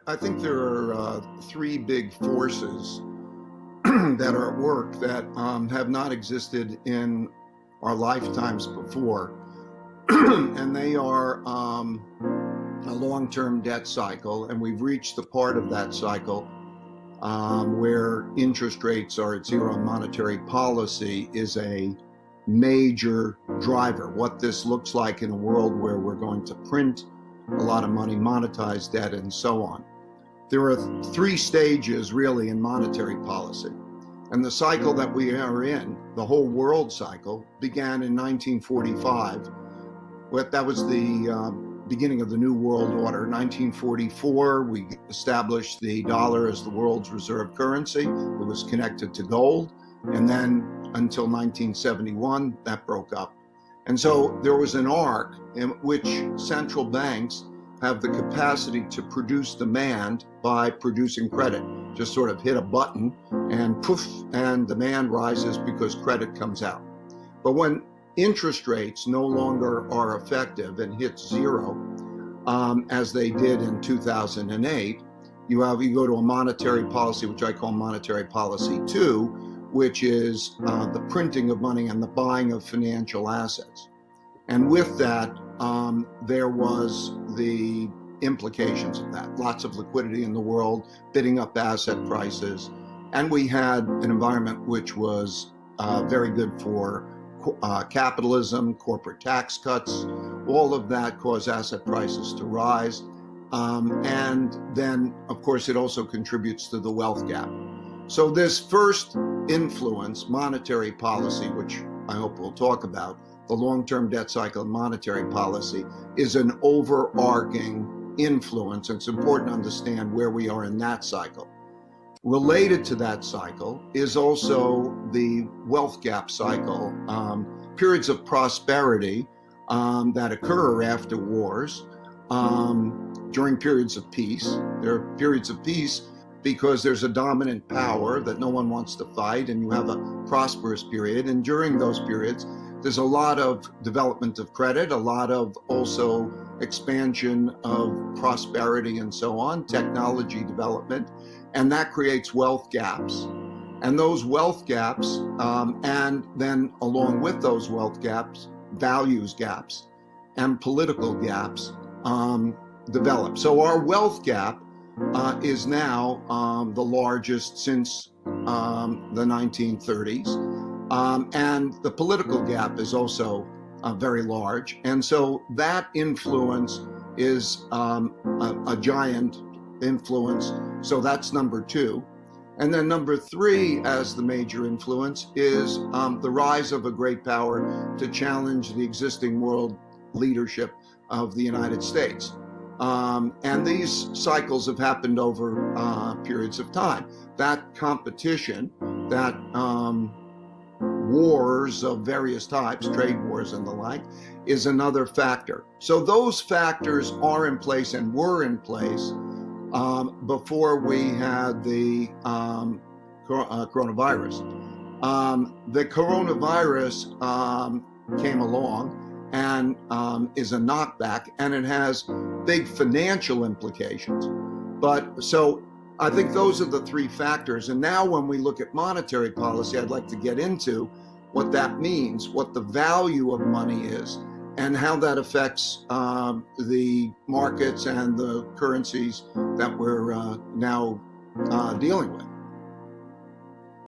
I think there are three big forces that are at work that have not existed in our lifetimes before. And they are a long-term debt cycle, and we've reached the part of that cycle where interest rates are at zero and monetary policy is a major driver. What this looks like in a world where we're going to print a lot of money, monetize debt, and so on. There are three stages really in monetary policy. And the cycle that we are in, the whole world cycle, began in 1945. That was the beginning of the New World Order. 1944, we established the dollar as the world's reserve currency. It was connected to gold. And then until 1971, that broke up. And so there was an arc in which central banks have the capacity to produce demand by producing credit. Just sort of hit a button and poof, and demand rises because credit comes out. But when interest rates no longer are effective and hit zero, as they did in 2008, you go to a monetary policy, which I call monetary policy 2, which is the printing of money and the buying of financial assets. And with that, there was the implications of that. Lots of liquidity in the world, bidding up asset prices. And we had an environment which was very good for capitalism, corporate tax cuts. All of that caused asset prices to rise. And then, of course, it also contributes to the wealth gap. So this first influence, monetary policy, which I hope we'll talk about, the long-term debt cycle and monetary policy, is an overarching influence. It's important to understand where we are in that cycle. Related to that cycle is also the wealth gap cycle, periods of prosperity that occur after wars, during periods of peace. There are periods of peace because there's a dominant power that no one wants to fight, and you have a prosperous period. And during those periods, there's a lot of development of credit, a lot of also expansion of prosperity and so on, technology development, and that creates wealth gaps. And those wealth gaps, and then along with those wealth gaps, values gaps and political gaps develop. So our wealth gap is now the largest since the 1930s. And the political gap is also very large. And so that influence is a giant influence. So that's number two. And then number three, as the major influence, is the rise of a great power to challenge the existing world leadership of the United States. And these cycles have happened over periods of time. That competition, that wars of various types, trade wars and the like, is another factor. So those factors are in place and were in place before we had the coronavirus. The coronavirus came along and is a knockback, and it has big financial implications. But so I think those are the three factors. And now when we look at monetary policy, I'd like to get into what that means, what the value of money is, and how that affects the markets and the currencies that we're now dealing with.